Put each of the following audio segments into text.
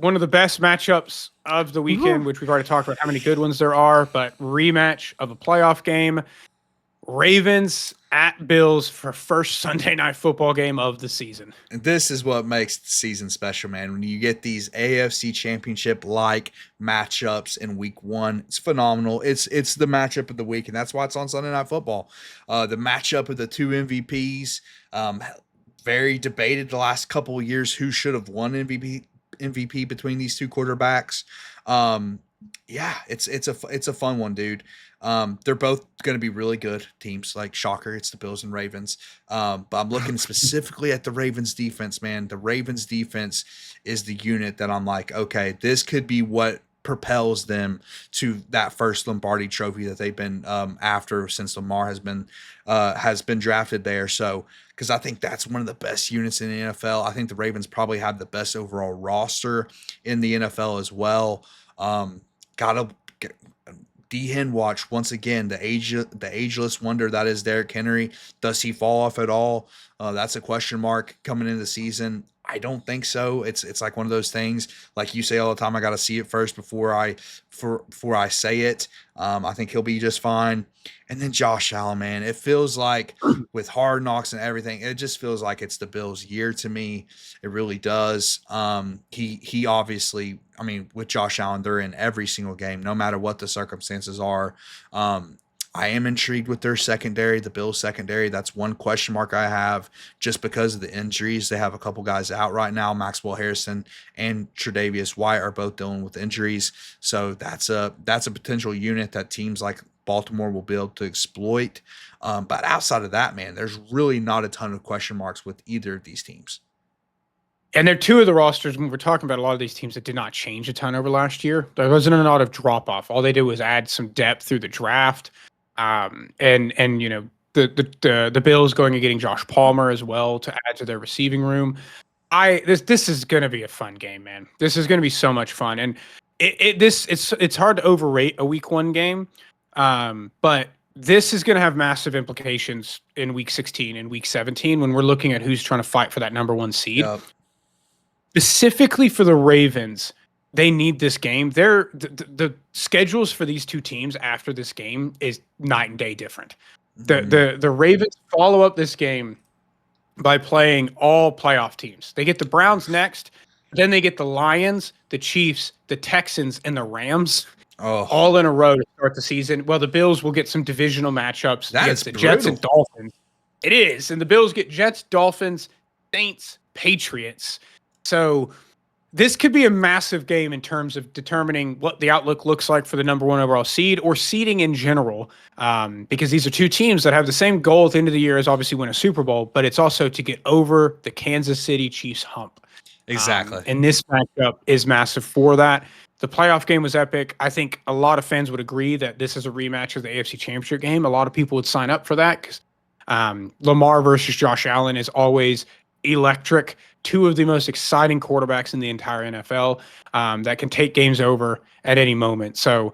one of the best matchups of the weekend, which we've already talked about how many good ones there are, but rematch of a playoff game. Ravens at Bills for first Sunday night football game of the season. And this is what makes the season special, man. When you get these AFC Championship like matchups in Week 1, it's phenomenal. It's the matchup of the week, and that's why it's on Sunday Night Football. The matchup of the two MVPs, very debated the last couple of years who should have won MVP between these two quarterbacks. Yeah, it's a fun one, dude. They're both going to be really good teams. Like, shocker, it's the Bills and Ravens. But I'm looking specifically at the Ravens defense, man. The Ravens defense is the unit that I'm like, okay, this could be what propels them to that first Lombardi trophy that they've been after since Lamar has been drafted there. So, because I think that's one of the best units in the NFL. I think the Ravens probably have the best overall roster in the NFL as well. Gotta D-Hen watch once again, the ageless wonder that is Derrick Henry. Does he fall off at all? That's a question mark coming into the season. I don't think so. It's like one of those things, like you say all the time, I got to see it first before I say it. I think he'll be just fine. And then Josh Allen, man, it feels like with Hard Knocks and everything, it just feels like it's the Bills' year to me. It really does. He obviously, I mean, with Josh Allen, they're in every single game, no matter what the circumstances are. I am intrigued with their secondary, the Bills secondary. That's one question mark I have just because of the injuries. They have a couple guys out right now. Maxwell Harrison and Tre'Davious White are both dealing with injuries. So that's a potential unit that teams like Baltimore will be able to exploit. But outside of that, man, there's really not a ton of question marks with either of these teams. And they're two of the rosters when we're talking about a lot of these teams that did not change a ton over last year. There wasn't a lot of drop off. All they did was add some depth through the draft. And you know, the Bills going and getting Josh Palmer as well to add to their receiving room. This is going to be a fun game, man. This is going to be so much fun, and it's hard to overrate a Week 1 game, but this is going to have massive implications in Week 16 and Week 17 when we're looking at who's trying to fight for that number 1 seed. Yep. Specifically for the Ravens, they need this game. The schedules for these two teams after this game is night and day different. The Ravens follow up this game by playing all playoff teams. They get the Browns next, then they get the Lions, the Chiefs, the Texans, and the Rams all in a row to start the season. Well, the Bills will get some divisional matchups against the Jets and Dolphins. It is. And the Bills get Jets, Dolphins, Saints, Patriots. So this could be a massive game in terms of determining what the outlook looks like for the number 1 overall seed or seeding in general, because these are two teams that have the same goal at the end of the year as obviously win a Super Bowl, but it's also to get over the Kansas City Chiefs hump. Exactly. And this matchup is massive for that. The playoff game was epic. I think a lot of fans would agree that this is a rematch of the AFC Championship game. A lot of people would sign up for that because Lamar versus Josh Allen is always electric. Two of the most exciting quarterbacks in the entire NFL that can take games over at any moment. So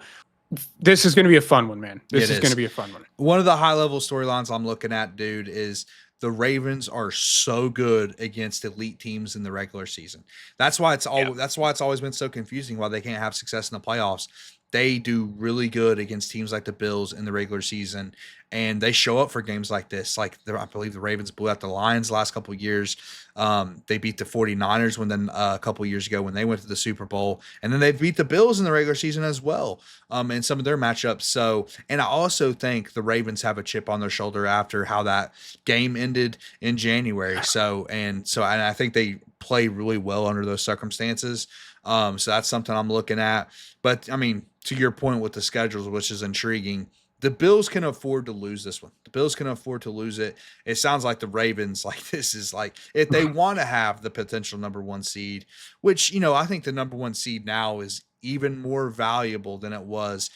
this is going to be a fun one, man. This is going to be a fun one. One of the high-level storylines I'm looking at, dude, is the Ravens are so good against elite teams in the regular season. That's why it's always been so confusing why they can't have success in the playoffs. They do really good against teams like the Bills in the regular season, and they show up for games like this. Like, I believe the Ravens blew out the Lions the last couple of years. They beat the 49ers a couple of years ago when they went to the Super Bowl, and then they beat the Bills in the regular season as well in some of their matchups. So, and I also think the Ravens have a chip on their shoulder after how that game ended in January. So I think they play really well under those circumstances. So that's something I'm looking at. But, I mean, to your point with the schedules, which is intriguing, the Bills can afford to lose this one. The Bills can afford to lose it. It sounds like the Ravens, like, this is like, if they want to have the potential number 1 seed, which, you know, I think the number 1 seed now is even more valuable than it was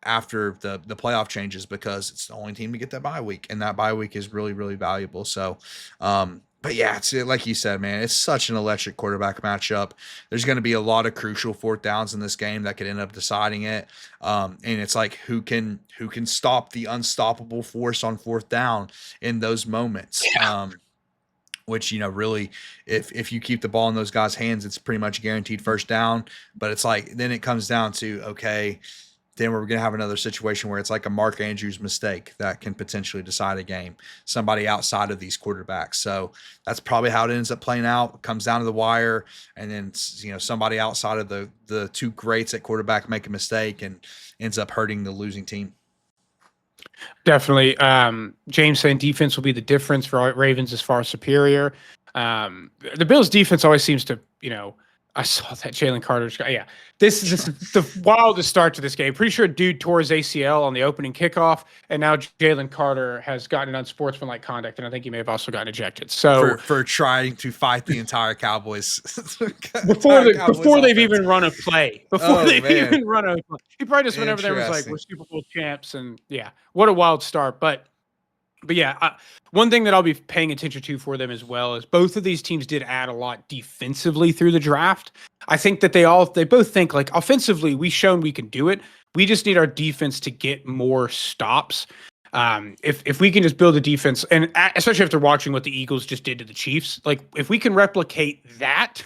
after the playoff changes, because it's the only team to get that bye week, and that bye week is really, really valuable. So, but yeah, it's like you said, man, it's such an electric quarterback matchup. There's going to be a lot of crucial 4th downs in this game that could end up deciding it. And it's like, who can stop the unstoppable force on 4th down in those moments? Yeah. which, really, if you keep the ball in those guys' hands, it's pretty much guaranteed first down. But it's like, then it comes down to, okay, then we're going to have another situation where it's like a Mark Andrews mistake that can potentially decide a game, somebody outside of these quarterbacks. So that's probably how it ends up playing out. It comes down to the wire, and then, somebody outside of the two greats at quarterback make a mistake and ends up hurting the losing team. Definitely. James saying defense will be the difference for Ravens as far as superior. The Bills defense always seems to, I saw that Jalen Carter's guy. Yeah. This is the wildest start to this game. Pretty sure a dude tore his ACL on the opening kickoff, and now Jalen Carter has gotten an unsportsmanlike conduct, and I think he may have also gotten ejected. So for trying to fight the entire Cowboys before they've even run a play. Even run a play. He probably just went over there and was like, we're Super Bowl champs, and yeah, what a wild start. But yeah, one thing that I'll be paying attention to for them as well is both of these teams did add a lot defensively through the draft. I think that they both think like offensively, we've shown we can do it. We just need our defense to get more stops. If we can just build a defense, and especially after watching what the Eagles just did to the Chiefs, like if we can replicate that,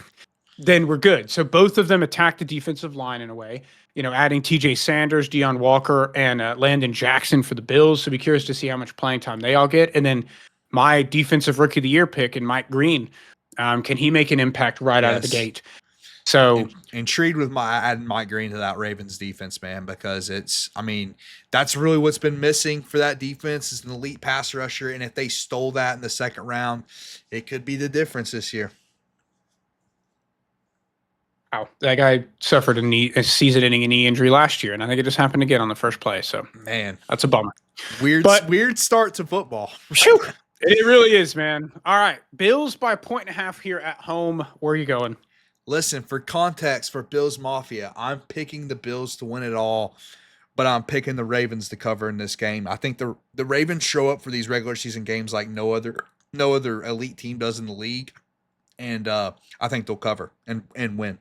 then we're good. So both of them attack the defensive line in a way. Adding TJ Sanders, Deion Walker, and Landon Jackson for the Bills. So be curious to see how much playing time they all get. And then my defensive rookie of the year pick and Mike Green. Can he make an impact right out of the gate? So intrigued with adding Mike Green to that Ravens defense, man, because that's really what's been missing for that defense is an elite pass rusher. And if they stole that in the second round, it could be the difference this year. Wow, that guy suffered a season-ending knee injury last year, and I think it just happened again on the first play. So, man, that's a bummer. Weird start to football. It really is, man. All right, Bills by 1.5 here at home. Where are you going? Listen, for context, for Bills Mafia, I'm picking the Bills to win it all, but I'm picking the Ravens to cover in this game. I think the Ravens show up for these regular season games like no other elite team does in the league, and I think they'll cover and win.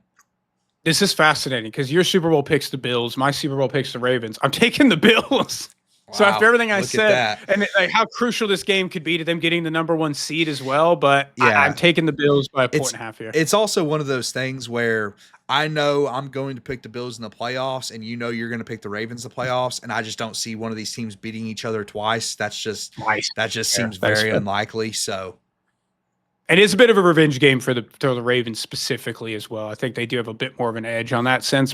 This is fascinating because your Super Bowl picks the Bills, my Super Bowl picks the Ravens. I'm taking the Bills. Wow, so after everything I said, and like how crucial this game could be to them getting the number 1 seed as well, but yeah, I'm taking the Bills by 1.5 here. It's also one of those things where I know I'm going to pick the Bills in the playoffs, and you're going to pick the Ravens in the playoffs, and I just don't see one of these teams beating each other twice. That just seems very unlikely. So. And it's a bit of a revenge game for the Ravens specifically as well. I think they do have a bit more of an edge on that sense.